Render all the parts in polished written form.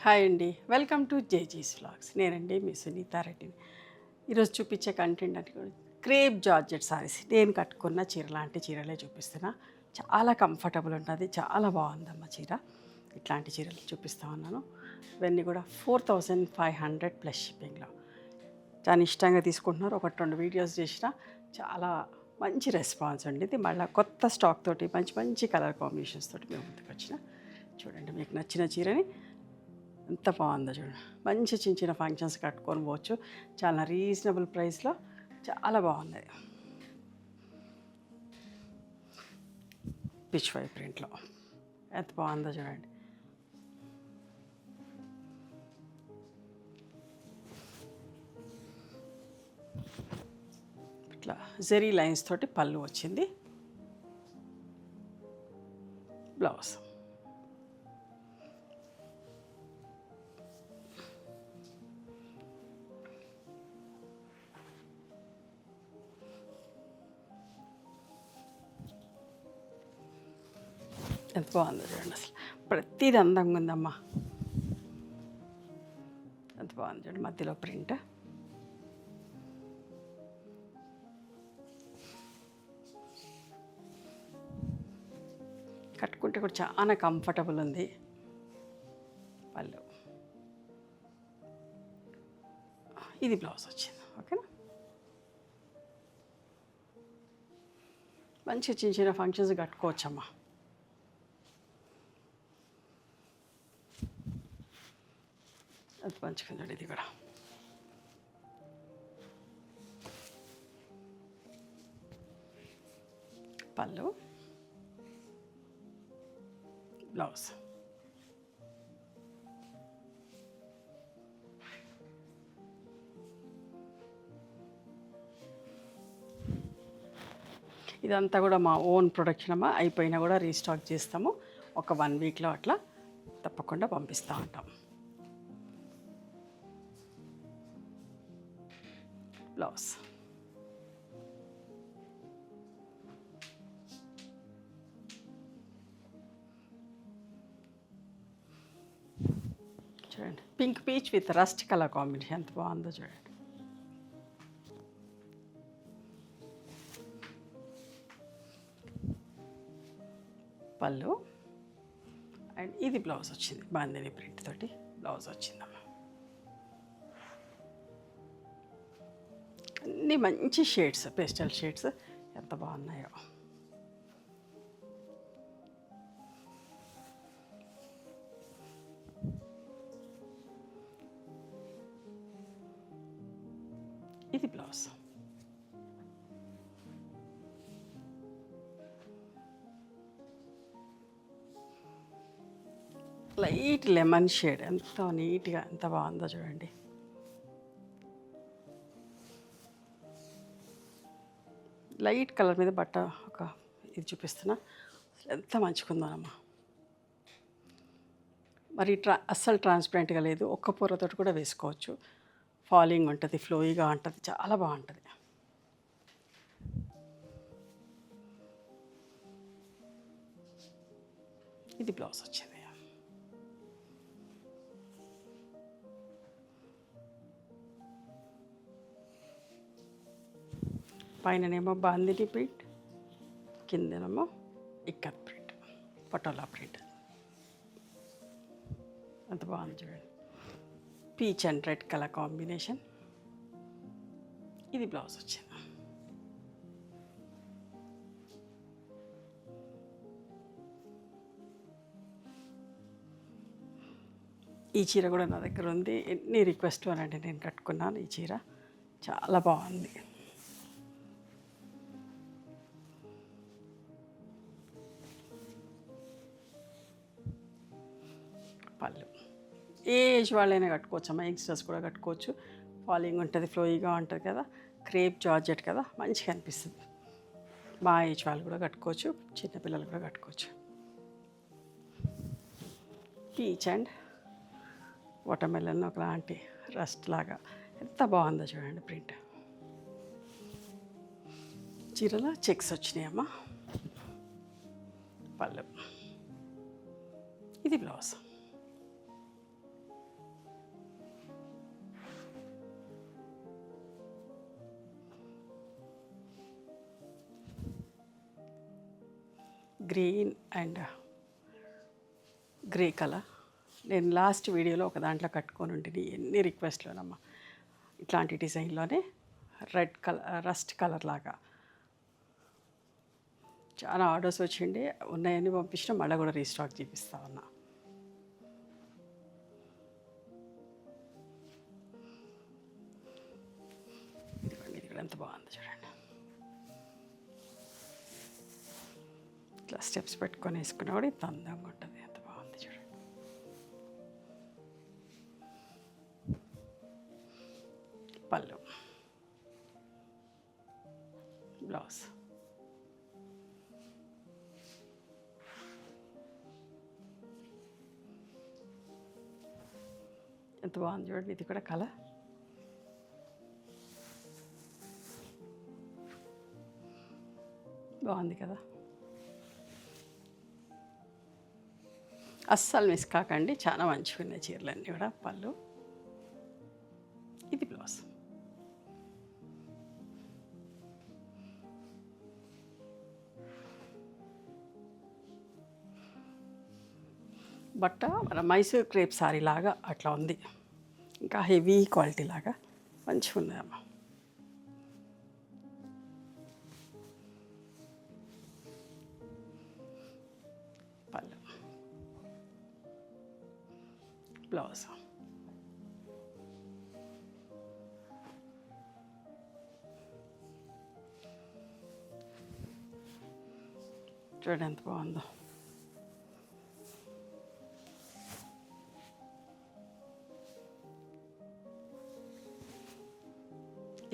Hi అండి, welcome to జేజీస్ vlogs. నేనండి మీ సునీతారెడ్డిని. ఈరోజు చూపించే కంటెంట్ అంటే కూడా క్రేప్ జార్జెట్ సారీస్. నేను కట్టుకున్న చీర లాంటి చీరలే చూపిస్తున్నా. చాలా కంఫర్టబుల్ ఉంటుంది, చాలా బాగుందమ్మ చీర. ఇట్లాంటి చీరలు చూపిస్తా ఉన్నాను. ఇవన్నీ కూడా 4500 ప్లస్ షిప్పింగ్లో. చాలా ఇష్టంగా తీసుకుంటున్నారు. ఒకటి రెండు వీడియోస్ చేసిన చాలా మంచి రెస్పాన్స్ ఉండేది. మళ్ళీ కొత్త స్టాక్ తోటి మంచి మంచి కలర్ కాంబినేషన్స్ తోటి మేము ముందుకు వచ్చిన. చూడండి, మీకు నచ్చిన చీరని ఎంత బాగుందో చూడండి. మంచి చిన్న చిన్న ఫంక్షన్స్ కట్టుకొని పోవచ్చు. చాలా రీజనబుల్ ప్రైస్లో చాలా బాగుంది. పిచ్ వై ప్రింట్లో ఎంత బాగుందో చూడండి. ఇట్లా జెరీ లైన్స్ తోటి పళ్ళు వచ్చింది. బ్లౌజ్ ఎంత బాగుందో చూడండి. అసలు ప్రతిది అందంగా ఉందమ్మా. ఎంత బాగుంది చూడండి. మధ్యలో ప్రింట్ కట్టుకుంటే కూడా చాలా కంఫర్టబుల్ ఉంది. పళ్ళు ఇది బ్లౌజ్ వచ్చింది. ఓకేనా. మంచి చిన్న చిన్న ఫంక్షన్స్ కట్టుకోవచ్చమ్మా. అది పంచుకుందండి. ఇది కూడా పళ్ళు, బ్లౌజ్. ఇదంతా కూడా మా ఓన్ ప్రొడక్షన్ అమ్మా. అయిపోయినా కూడా రీస్టాక్ చేస్తాము. ఒక 1 వీక్లో అట్లా తప్పకుండా పంపిస్తూ ఉంటాం. బ్లౌజ్ చూడండి. Pink peach with rust colour combination ఎంత బాగుందో చూడండి. పళ్ళు అండ్ ఇది బ్లౌజ్ వచ్చింది. బాందిని ప్రింట్ తోటి బ్లౌజ్ వచ్చిందమ్మా. అన్నీ మంచి షేడ్స్, పేస్టల్ షేడ్స్ ఎంత బాగున్నాయో. ఇది బ్లౌజ్. లైట్ లెమన్ షేడ్ ఎంత నీట్గా ఎంత బాగుందో చూడండి. లైట్ కలర్ మీద బట్ట ఒక ఇది చూపిస్తున్నా. ఎంత మంచిగుందోనమ్మా. మరి అస్సలు ట్రాన్స్పరెంట్గా లేదు. ఒక్క పొరతో కూడా వేసుకోవచ్చు. ఫాలింగ్ ఉంటుంది, ఫ్లోయిగా ఉంటుంది, చాలా బాగుంటుంది. ఇది బ్లౌజ్ వచ్చింది. పైననేమో బాందిని ప్రింట్, కిందనేమో ఇక్కత్ ప్రింట్, పటోలా ప్రింట్. ఎంత బాగుంది చూడండి. Peach and red colour combination. ఇది బ్లౌజ్ వచ్చింది. ఈ చీర కూడా నా దగ్గర ఉంది. ఎన్ని రిక్వెస్ట్ అనండి, నేను కట్టుకున్నాను ఈ చీర. చాలా బాగుంది. పళ్ళు ఏ ఏజ్ వాళ్ళైనా కట్టుకోవచ్చు అమ్మా. యంగ్స్టర్స్ కూడా కట్టుకోవచ్చు. ఫాలింగ్ ఉంటుంది, ఫ్లోయిగా ఉంటుంది కదా. క్రేప్ జార్జెట్ కదా, మంచిగా అనిపిస్తుంది. మా ఏజ్ వాళ్ళు కూడా కట్టుకోవచ్చు, చిన్నపిల్లలు కూడా కట్టుకోవచ్చు. పీచ్ అండ్ వాటర్మెలన్ ఒకలాంటి రస్ట్ లాగా ఎంత బాగుందో చూడండి ప్రింట్. చీరలో చెక్స్ వచ్చినాయమ్మా. పళ్ళు, ఇది blouse. Green and grey colour. నేను లాస్ట్ వీడియోలో ఒక దాంట్లో కట్టుకొని ఉంటుంది, ఎన్ని రిక్వెస్ట్లోనమ్మా ఇట్లాంటి డిజైన్లోనే రెడ్ కలర్, రస్ట్ కలర్ లాగా చాలా ఆర్డర్స్ వచ్చిండి. ఉన్నాయని పంపించిన, మళ్ళీ కూడా రీస్టాక్ చేపిస్తా ఉన్నా. ఇది కూడా ఎంత బాగుంది చూడండి. ఇట్లా స్టెప్స్ పెట్టుకొని వేసుకున్నా కూడా ఇంత అందంగా ఉంటుంది. ఎంత బాగుంది చూడండి. పళ్ళు, బ్లౌజ్. ఎంత బాగుంది చూడండి. ఇది కూడా కలర్ బాగుంది కదా. అస్సలు మిస్ కాకండి, చాలా మంచిగా ఉన్నాయి చీరలన్నీ కూడా. పళ్ళు, ఇది బ్లౌజ్. బట్ట మన మైసూర్ క్రేప్ సారీ లాగా అట్లా ఉంది, ఇంకా హెవీ క్వాలిటీ లాగా మంచిగా ఉందమ్మా. పళ్ళు, బ్లౌజ్. చూడండి ఎంత బాగుందో.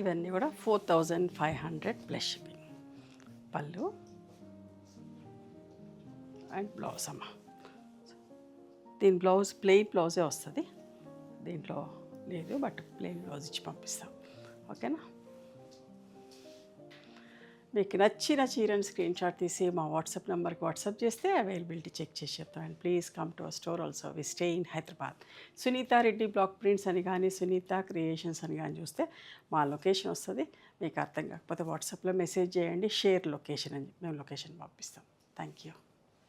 ఇవన్నీ కూడా 4500 ప్లస్ షిప్పింగ్. పళ్ళు అండ్ బ్లౌజ్ అమ్మ. దీని బ్లౌజ్ ప్లెయిన్ బ్లౌజే వస్తుంది, దీంట్లో లేదు, బట్ ప్లెయిన్ బ్లౌజ్ ఇచ్చి పంపిస్తాం. ఓకేనా. మీకు నచ్చిన చీరని స్క్రీన్ షాట్ తీసి మా వాట్సాప్ నెంబర్కి వాట్సాప్ చేస్తే అవైలబిలిటీ చెక్ చేసి చెప్తాం. And please come to our store also. We stay in Hyderabad. Sunitha Reddy black prints అని కానీ, సునీత క్రియేషన్స్ అని కానీ చూస్తే మా లొకేషన్ వస్తుంది. మీకు అర్థం కాకపోతే వాట్సాప్లో మెసేజ్ చేయండి, షేర్ లొకేషన్ అని మేము లొకేషన్ పంపిస్తాం. Thank you.